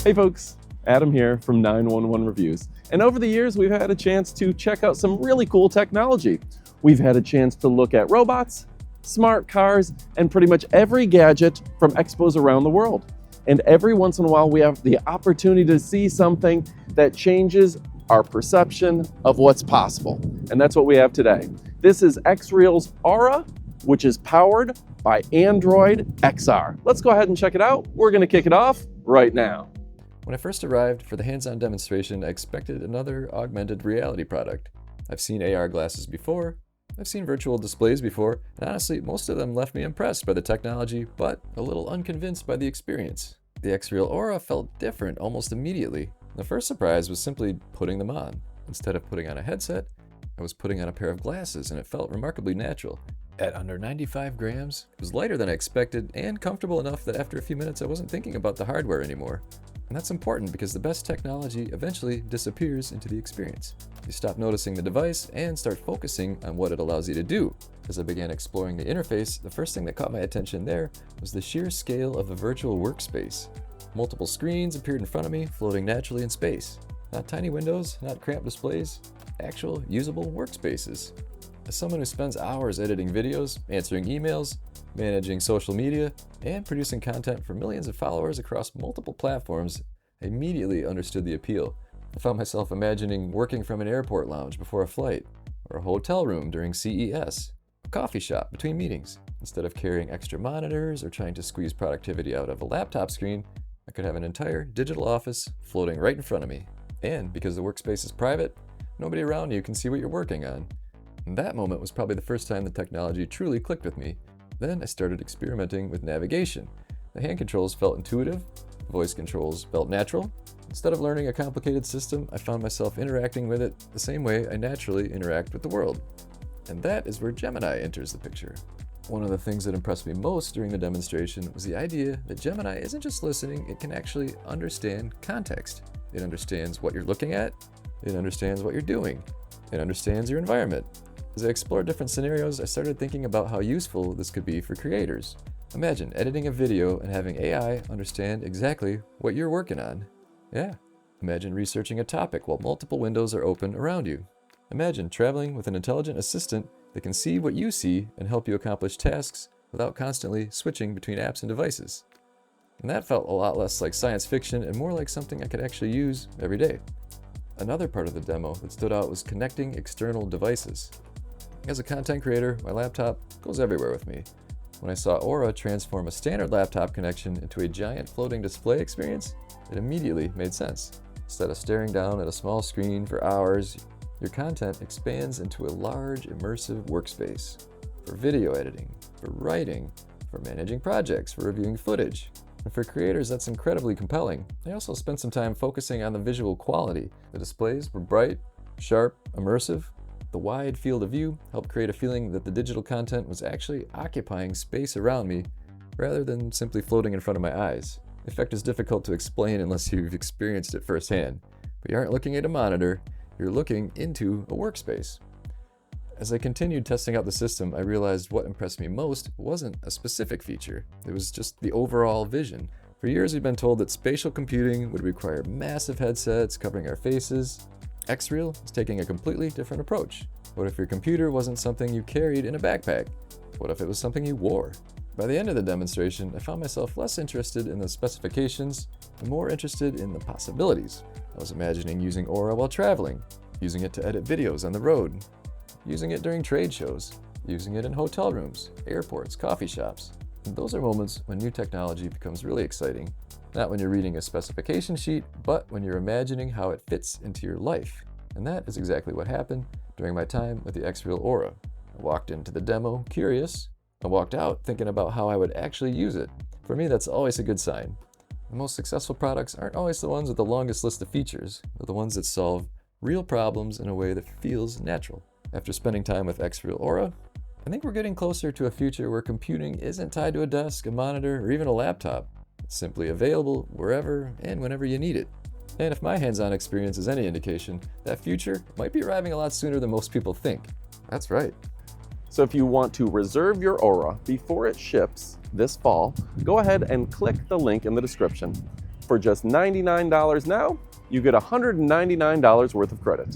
Hey folks, Adam here from 911 Reviews. And over the years, we've had a chance to check out some really cool technology. We've had a chance to look at robots, smart cars, and pretty much every gadget from expos around the world. And every once in a while, we have the opportunity to see something that changes our perception of what's possible. And that's what we have today. This is XREAL's Aura, which is powered by Android XR. Let's go ahead and check it out. We're gonna kick it off right now. When I first arrived for the hands-on demonstration, I expected another augmented reality product. I've seen AR glasses before, I've seen virtual displays before, and honestly, most of them left me impressed by the technology, but a little unconvinced by the experience. The XREAL Aura felt different almost immediately. The first surprise was simply putting them on. Instead of putting on a headset, I was putting on a pair of glasses, and it felt remarkably natural. At under 95 grams, it was lighter than I expected and comfortable enough that after a few minutes I wasn't thinking about the hardware anymore. And that's important because the best technology eventually disappears into the experience. You stop noticing the device and start focusing on what it allows you to do. As I began exploring the interface, the first thing that caught my attention there was the sheer scale of the virtual workspace. Multiple screens appeared in front of me, floating naturally in space. Not tiny windows, not cramped displays, actual usable workspaces. As someone who spends hours editing videos, answering emails, managing social media, and producing content for millions of followers across multiple platforms, I immediately understood the appeal. I found myself imagining working from an airport lounge before a flight, or a hotel room during CES, a coffee shop between meetings. Instead of carrying extra monitors or trying to squeeze productivity out of a laptop screen, I could have an entire digital office floating right in front of me. And because the workspace is private, nobody around you can see what you're working on. And that moment was probably the first time the technology truly clicked with me. Then I started experimenting with navigation. The hand controls felt intuitive, the voice controls felt natural. Instead of learning a complicated system, I found myself interacting with it the same way I naturally interact with the world. And that is where Gemini enters the picture. One of the things that impressed me most during the demonstration was the idea that Gemini isn't just listening, it can actually understand context. It understands what you're looking at, it understands what you're doing, it understands your environment. As I explored different scenarios, I started thinking about how useful this could be for creators. Imagine editing a video and having AI understand exactly what you're working on. Yeah. Imagine researching a topic while multiple windows are open around you. Imagine traveling with an intelligent assistant that can see what you see and help you accomplish tasks without constantly switching between apps and devices. And that felt a lot less like science fiction and more like something I could actually use every day. Another part of the demo that stood out was connecting external devices. As a content creator, my laptop goes everywhere with me. When I saw Aura transform a standard laptop connection into a giant floating display experience, it immediately made sense. Instead of staring down at a small screen for hours, your content expands into a large immersive workspace for video editing, for writing, for managing projects, for reviewing footage. And for creators, that's incredibly compelling. I also spent some time focusing on the visual quality. The displays were bright, sharp, immersive. The wide field of view helped create a feeling that the digital content was actually occupying space around me rather than simply floating in front of my eyes. The effect is difficult to explain unless you've experienced it firsthand. But you aren't looking at a monitor, you're looking into a workspace. As I continued testing out the system, I realized what impressed me most wasn't a specific feature. It was just the overall vision. For years, we've been told that spatial computing would require massive headsets covering our faces. XREAL is taking a completely different approach. What if your computer wasn't something you carried in a backpack? What if it was something you wore? By the end of the demonstration, I found myself less interested in the specifications and more interested in the possibilities. I was imagining using Aura while traveling, using it to edit videos on the road, using it during trade shows, using it in hotel rooms, airports, coffee shops. And those are moments when new technology becomes really exciting. Not when you're reading a specification sheet, but when you're imagining how it fits into your life. And that is exactly what happened during my time with the XREAL Aura. I walked into the demo curious. I walked out thinking about how I would actually use it. For me, that's always a good sign. The most successful products aren't always the ones with the longest list of features, but the ones that solve real problems in a way that feels natural. After spending time with XREAL Aura, I think we're getting closer to a future where computing isn't tied to a desk, a monitor, or even a laptop. It's simply available wherever and whenever you need it. And if my hands-on experience is any indication, that future might be arriving a lot sooner than most people think. That's right. So if you want to reserve your Aura before it ships this fall, go ahead and click the link in the description. For just $99 now, you get $199 worth of credit.